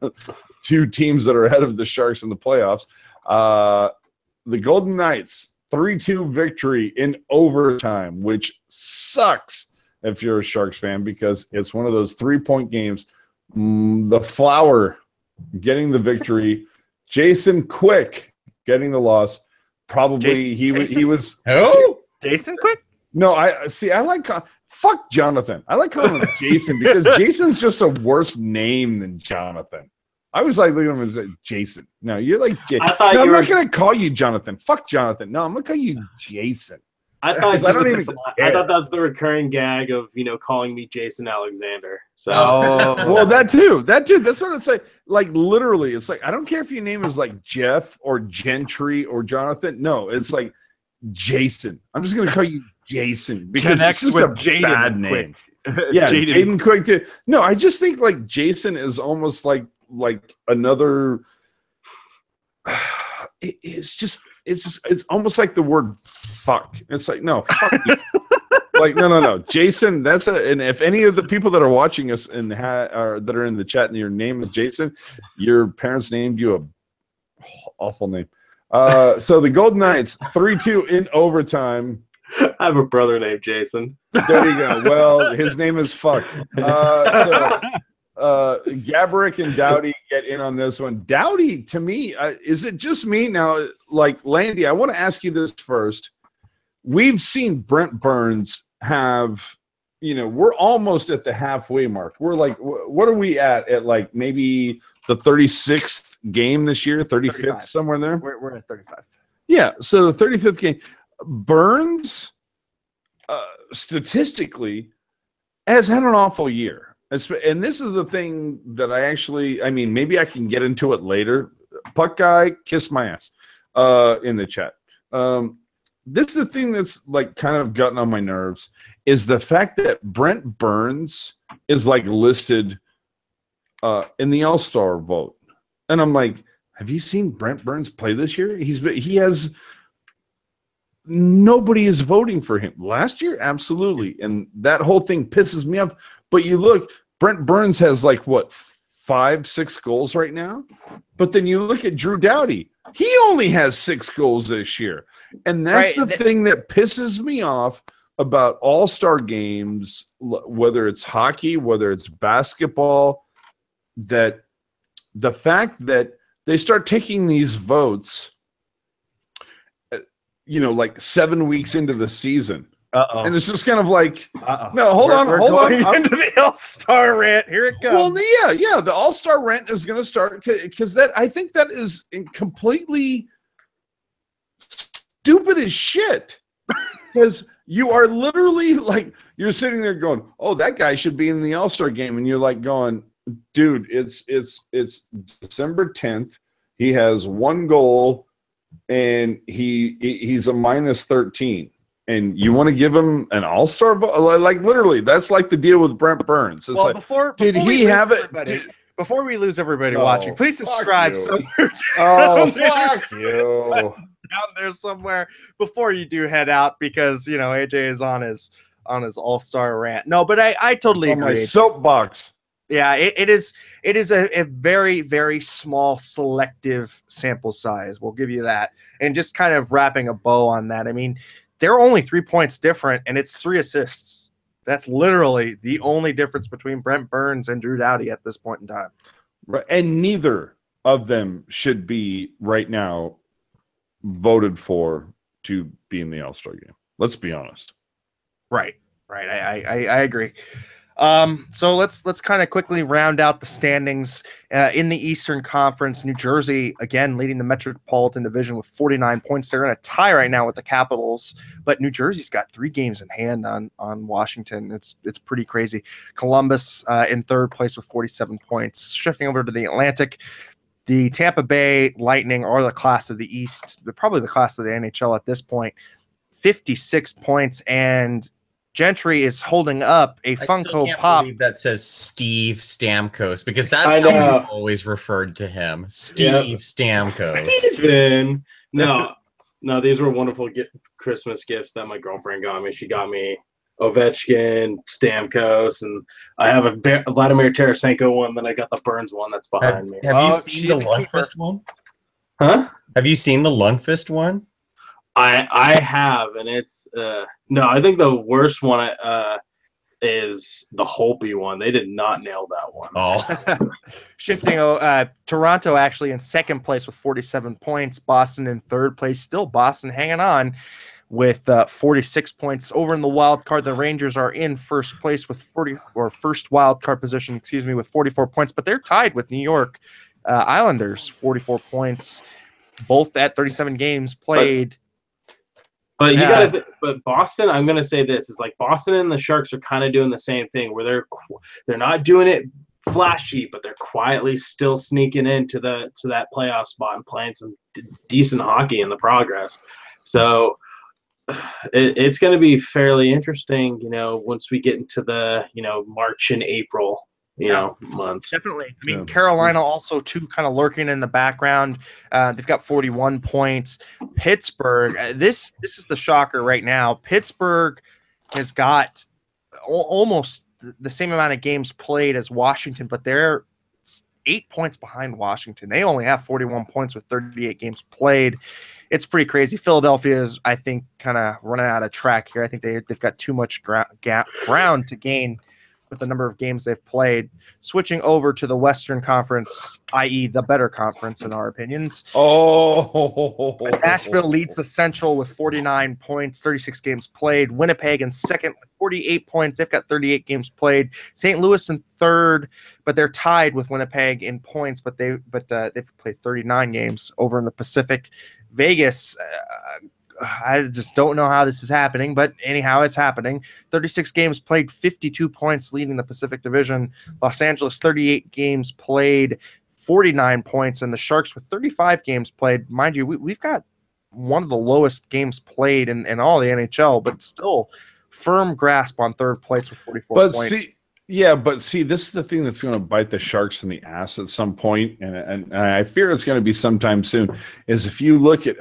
2 teams that are ahead of the Sharks in the playoffs. The Golden Knights, 3-2 victory in overtime, which sucks if you're a Sharks fan because it's one of those 3-point games. The Flower getting the victory. Jason Quick getting the loss. Probably he was. Who? Jason Quick? No, I like fuck Jonathan. I like calling him Jason because Jason's just a worse name than Jonathan. I was like looking at him as Jason. No, you're like Jason. I'm not gonna call you Jonathan. Fuck Jonathan. No, I'm gonna call you Jason. I thought that was the recurring gag of calling me Jason Alexander. So well, that too. That's what it's like. Like literally, it's like I don't care if your name is like Jeff or Gentry or Jonathan. No, it's like Jason. I'm just gonna call you Jason because connects it's just with a Jaden bad name. Quick. Yeah, Jaden Quick too. No, I just think like Jason is almost like another. It's just it's almost like the word fuck. It's like, no, fuck you. Like, no. Jason, and if any of the people that are watching us that are in the chat and your name is Jason, your parents named you a awful name. So the Golden Knights, 3-2 in overtime. I have a brother named Jason. There you go. Well, his name is fuck. Gaborik and Doughty get in on this one. Doughty, to me, is it just me now? Like, Landy, I want to ask you this first. We've seen Brent Burns have, we're almost at the halfway mark. We're like, what are we at like maybe the 36th game this year, 35th, 35. somewhere there? We're at 35. Yeah, so the 35th game. Burns, statistically, has had an awful year. And this is the thing that maybe I can get into it later. Puck guy, kiss my ass in the chat. This is the thing that's like kind of gotten on my nerves is the fact that Brent Burns is like listed in the All-Star vote. And I'm like, have you seen Brent Burns play this year? Nobody is voting for him. Last year, absolutely. And that whole thing pisses me off. But you look, Brent Burns has like, 5-6 goals right now? But then you look at Drew Doughty. He only has 6 goals this year. And that's the thing that pisses me off about all-star games, whether it's hockey, whether it's basketball, that the fact that they start taking these votes like 7 weeks into the season. Uh-oh. And it's just kind of like, no, hold on. Into the All-Star rant. Here it comes. Well, yeah, the All-Star rant is going to start because I think that is completely stupid as shit. Because you are literally like, you're sitting there going, oh, that guy should be in the All-Star game. And you're like going, dude, it's December 10th. He has 1 goal and he's a -13. And you want to give him an all-star vote? Like, literally, that's like the deal with Brent Burns. It's like, did he have it? Before we lose everybody watching, please subscribe somewhere. Oh, fuck you. Down there somewhere before you do head out because, AJ is on his all-star rant. No, but I totally agree. My soapbox. Yeah, it is a very, very small selective sample size. We'll give you that. And just kind of wrapping a bow on that, I mean, they're only 3 points different, and it's 3 assists. That's literally the only difference between Brent Burns and Drew Doughty at this point in time. Right, and neither of them should be right now voted for to be in the All-Star game. Let's be honest. Right. I agree. So let's kind of quickly round out the standings in the Eastern Conference. New Jersey, again, leading the Metropolitan Division with 49 points. They're in a tie right now with the Capitals, but New Jersey's got 3 games in hand on Washington. It's pretty crazy. Columbus in 3rd place with 47 points. Shifting over to the Atlantic, the Tampa Bay Lightning are the class of the East. They're probably the class of the NHL at this point. 56 points, and Jentry is holding up a Funko Pop that says Steve Stamkos because that's how we've always referred to him. Steve Stamkos. Steven. No, these were wonderful Christmas gifts that my girlfriend got me. She got me Ovechkin, Stamkos, and I have a Vladimir Tarasenko one. Then I got the Burns one that's behind me. Have you seen the Lundqvist one? Huh? Have you seen the Lundqvist one? I have, and it's no. I think the worst one is the Holtby one. They did not nail that one. Oh, shifting. Toronto actually in 2nd place with 47 points. Boston in 3rd place. Still Boston hanging on with 46 points. Over in the wild card, the Rangers are in 1st place with 40 or first wild card position. With 44 points, but they're tied with New York Islanders 44 points. Both at 37 games played. But but Boston, I'm gonna say this is like Boston and the Sharks are kind of doing the same thing where they're not doing it flashy, but they're quietly still sneaking into that playoff spot and playing some decent hockey in the progress. So it's going to be fairly interesting, once we get into the March and April, months. Definitely. I mean, Carolina also too kind of lurking in the background. They've got 41 points. Pittsburgh, this is the shocker right now. Pittsburgh has got almost the same amount of games played as Washington, but they're 8 points behind Washington. They only have 41 points with 38 games played. It's pretty crazy. Philadelphia is, I think, kind of running out of track here. I think they've got too much ground to gain with the number of games they've played. Switching over to the Western Conference, i.e. the better conference in our opinions. Nashville leads the Central with 49 points, 36 games played. Winnipeg in second with 48 points. They've got 38 games played. St. Louis in third, but they're tied with Winnipeg in points, but they've played 39 games. Over in the Pacific. Vegas, I just don't know how this is happening, but anyhow, it's happening. 36 games played, 52 points, leading the Pacific Division. Los Angeles, 38 games played, 49 points, and the Sharks with 35 games played. Mind you, we've got one of the lowest games played in all the NHL, but still firm grasp on third place with 44 points. See, this is the thing that's going to bite the Sharks in the ass at some point, and I fear it's going to be sometime soon, is if you look at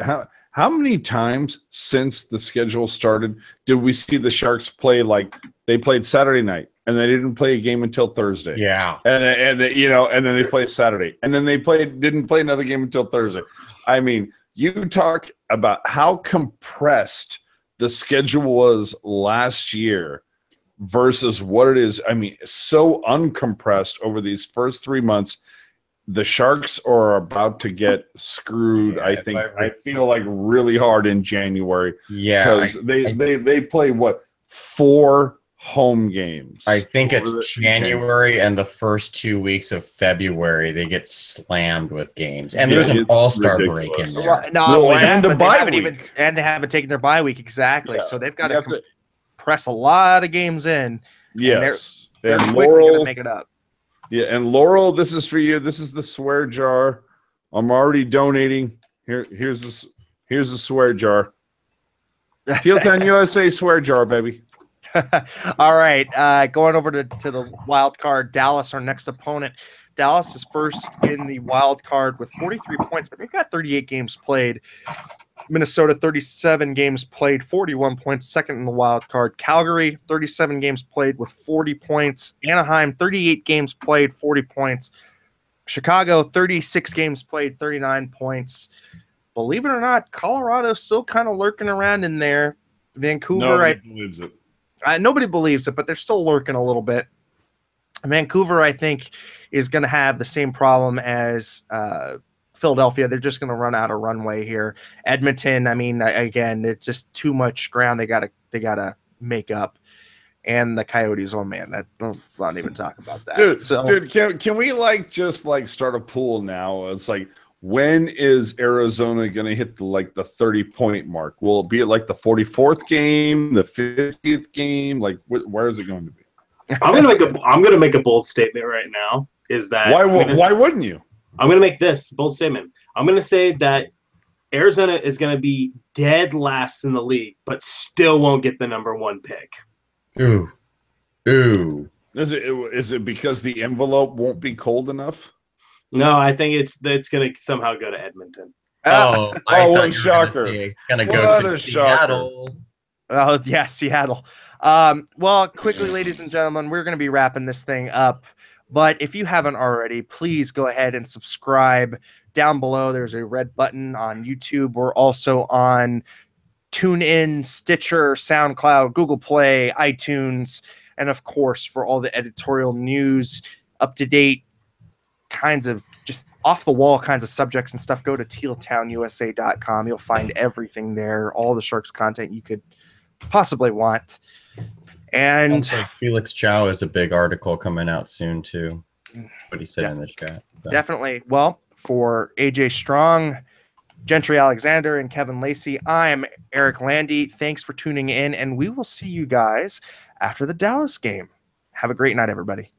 how many times since the schedule started did we see the Sharks play like they played Saturday night and they didn't play a game until Thursday? Yeah. And then they played Saturday and then they didn't play another game until Thursday. I mean, you talk about how compressed the schedule was last year versus what it is. I mean, so uncompressed over these first 3 months. The Sharks are about to get screwed. I think I feel like really hard in January. Yeah, because they play 4 home games. I think it's January and the first 2 weeks of February they get slammed with games, and there's an all-star break in there. And a bye week, and they haven't taken their bye week exactly. Yeah. So they've got to press a lot of games in. Yes, they're quickly going to make it up. Yeah, and Laurel, this is for you. This is the swear jar. I'm already donating. Here's the swear jar. Tealtown USA swear jar, baby. All right, going over to the wild card. Dallas, our next opponent. Dallas is first in the wild card with 43 points, but they've got 38 games played. Minnesota, 37 games played, 41 points, second in the wild card. Calgary, 37 games played with 40 points. Anaheim, 38 games played, 40 points. Chicago, 36 games played, 39 points. Believe it or not, Colorado's still kind of lurking around in there. Vancouver, nobody believes it. Nobody believes it, but they're still lurking a little bit. Vancouver, I think, is going to have the same problem as Philadelphia. They're just going to run out of runway here. Edmonton, I mean, again, it's just too much ground they gotta make up. And the Coyotes, oh man, let's not even talk about that. Dude, can we just start a pool now? It's like, when is Arizona going to hit the 30-point mark? Will it be at the 44th game, the 50th game? Where is it going to be? I'm gonna make a bold statement right now. Is that why wouldn't you? I'm going to make this bold statement. I'm going to say that Arizona is going to be dead last in the league, but still won't get the #1 pick. Ooh. Is it because the envelope won't be cold enough? No, I think it's going to somehow go to Edmonton. I thought what you a were shocker. It's going to go to Seattle. Oh, yeah, Seattle. Well, quickly, ladies and gentlemen, we're going to be wrapping this thing up. But if you haven't already, please go ahead and subscribe. Down below, there's a red button on YouTube. We're also on TuneIn, Stitcher, SoundCloud, Google Play, iTunes, and of course, for all the editorial news, up-to-date kinds of just off-the-wall kinds of subjects and stuff, go to tealtownusa.com. You'll find everything there, all the Sharks content you could possibly want. And Felix Chow is a big article coming out soon too. What he said in the chat. So. Definitely. Well, for AJ Strong, Jentry Alexander, and Kevin Lacy, I'm Eric Landi. Thanks for tuning in, and we will see you guys after the Dallas game. Have a great night, everybody.